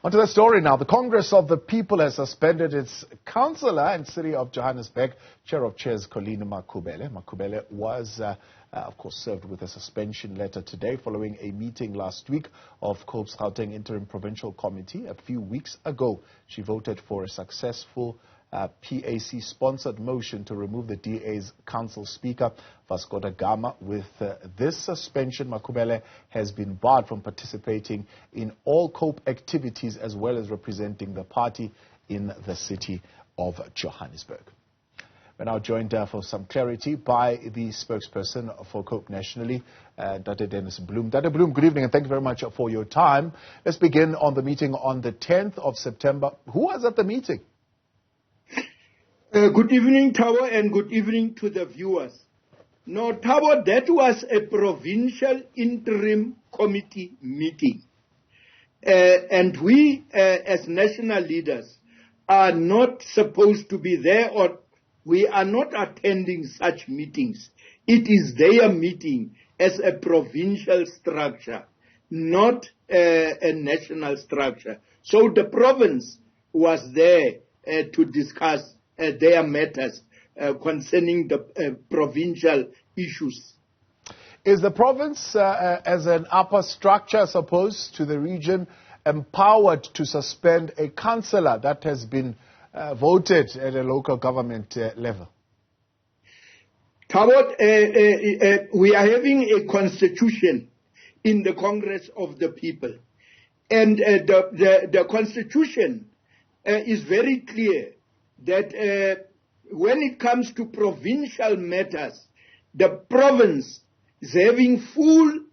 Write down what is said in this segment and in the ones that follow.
On to the story now. The Congress of the People has suspended its councillor in the city of Johannesburg, Chair of Chairs Colleen Makhubele. Makhubele was, of course, served with a suspension letter today following a meeting last week of COPE's Gauteng Interim Provincial Committee. A few weeks ago, she voted for a successful PAC-sponsored motion to remove the DA's council speaker, Vasco da Gama. With this suspension, Makhubele has been barred from participating in all COPE activities as well as representing the party in the city of Johannesburg. We're now joined for some clarity by the spokesperson for COPE nationally, Dr. Denis Bloem. Dr. Bloem, good evening and thank you very much for your time. Let's begin on the meeting on the 10th of September. Who was at the meeting? Good evening, Thabo, and good evening to the viewers. No, Thabo, that was a provincial interim committee meeting. And we, as national leaders, are not supposed to be there, or we are not attending such meetings. It is their meeting as a provincial structure, not a national structure. So the province was there to discuss their matters concerning the provincial issues. Is the province, as an upper structure, supposed to the region, empowered to suspend a councillor that has been voted at a local government level? Thabo, we are having a constitution in the Congress of the People. And the constitution is very clear that when it comes to provincial matters, the province is having full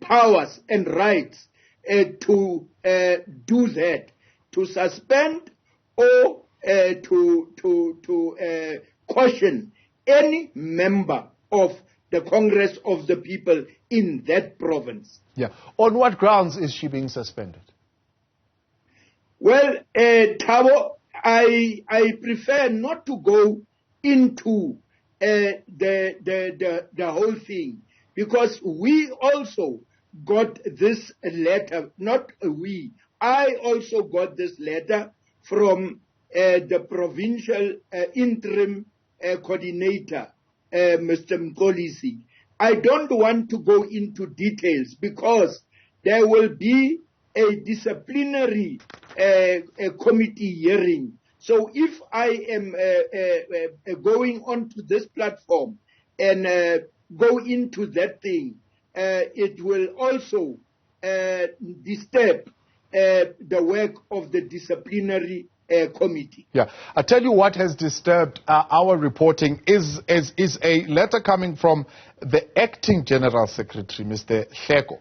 powers and rights to do that, to suspend or to caution any member of the Congress of the People in that province. Yeah. On what grounds is she being suspended? Well, Thabo, I prefer not to go into the whole thing, because we also got this letter, not we, I also got this letter from the provincial interim coordinator, Mr. Mkolisi. I don't want to go into details because there will be a disciplinary committee hearing. So if I am going onto this platform and go into that thing, it will also disturb the work of the disciplinary committee. Yeah, I tell you what has disturbed our reporting is a letter coming from the acting General Secretary, Mr. Hleko.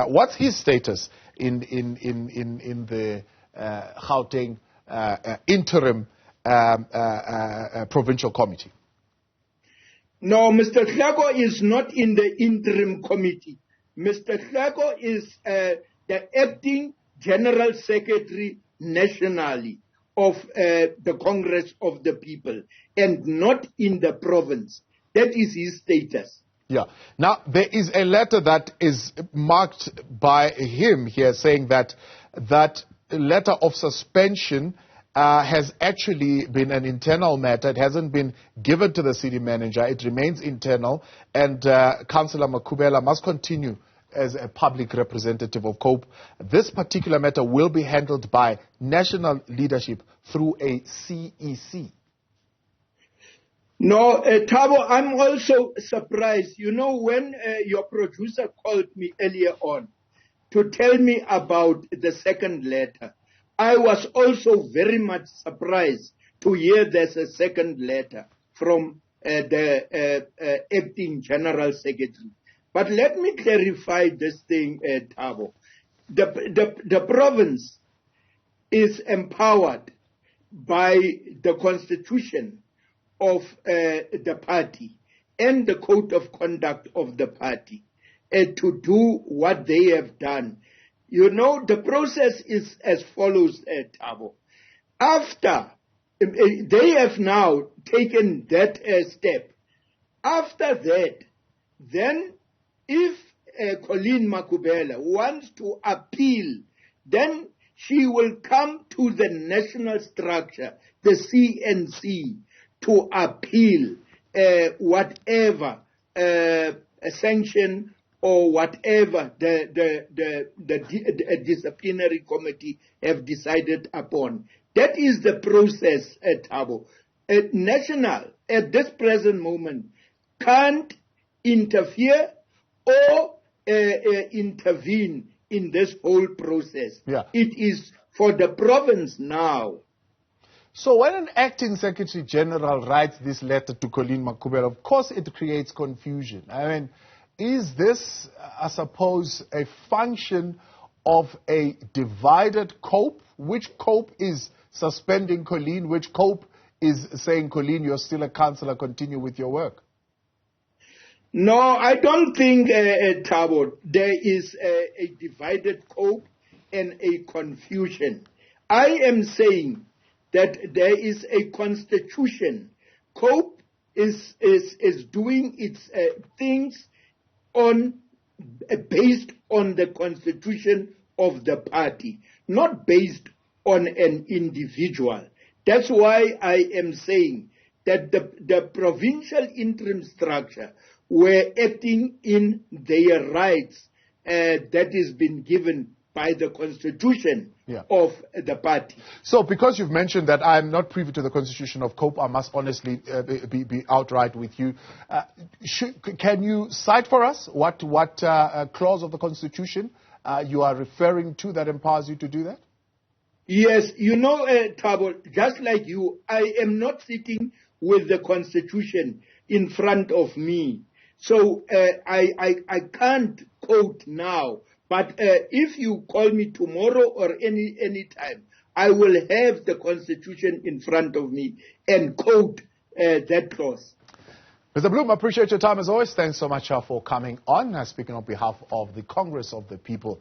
What's his status in the Gauteng interim provincial committee? No, Mr. Hleko is not in the interim committee. Mr. Hleko is the acting General Secretary nationally of the Congress of the People and not in the province. That is his status. Yeah. Now, there is a letter that is marked by him here saying that that letter of suspension has actually been an internal matter. It hasn't been given to the city manager. It remains internal, and Councillor Makhubele must continue as a public representative of COPE. This particular matter will be handled by national leadership through a CEC. No, Thabo, I'm also surprised. You know, when your producer called me earlier on to tell me about the second letter, I was also very much surprised to hear there's a second letter from the acting General Secretary. But let me clarify this thing, Thabo. The province is empowered by the constitution of the party and the code of conduct of the party to do what they have done. You know, the process is as follows, Thabo. After they have now taken that step, after that, then if Colleen Makhubele wants to appeal, then she will come to the national structure, the CNC, to appeal whatever sanction or whatever the disciplinary committee have decided upon. That is the process, Thabo. National, at this present moment, can't interfere or intervene in this whole process. Yeah. It is for the province now. So when an acting Secretary General writes this letter to Colleen Makhubele, of course it creates confusion. I mean, is this, I suppose, a function of a divided COPE? Which COPE is suspending Colleen? Which COPE is saying, Colleen, you're still a councillor, continue with your work? No, I don't think, Thabo, there is a divided COPE and a confusion. I am saying that there is a constitution. COPE is doing its things based on the constitution of the party, not based on an individual. That's why I am saying that the provincial interim structure were acting in their rights that has been given by the constitution of the party. So because you've mentioned that I'm not privy to the constitution of COPE, I must honestly be outright with you. Can you cite for us what clause of the constitution you are referring to that empowers you to do that? Yes, you know, Thabo, just like you, I am not sitting with the constitution in front of me. So I can't quote now. But if you call me tomorrow or any time, I will have the Constitution in front of me and quote that clause. Mr. Bloem, I appreciate your time as always. Thanks so much for coming on. Speaking on behalf of the Congress of the People.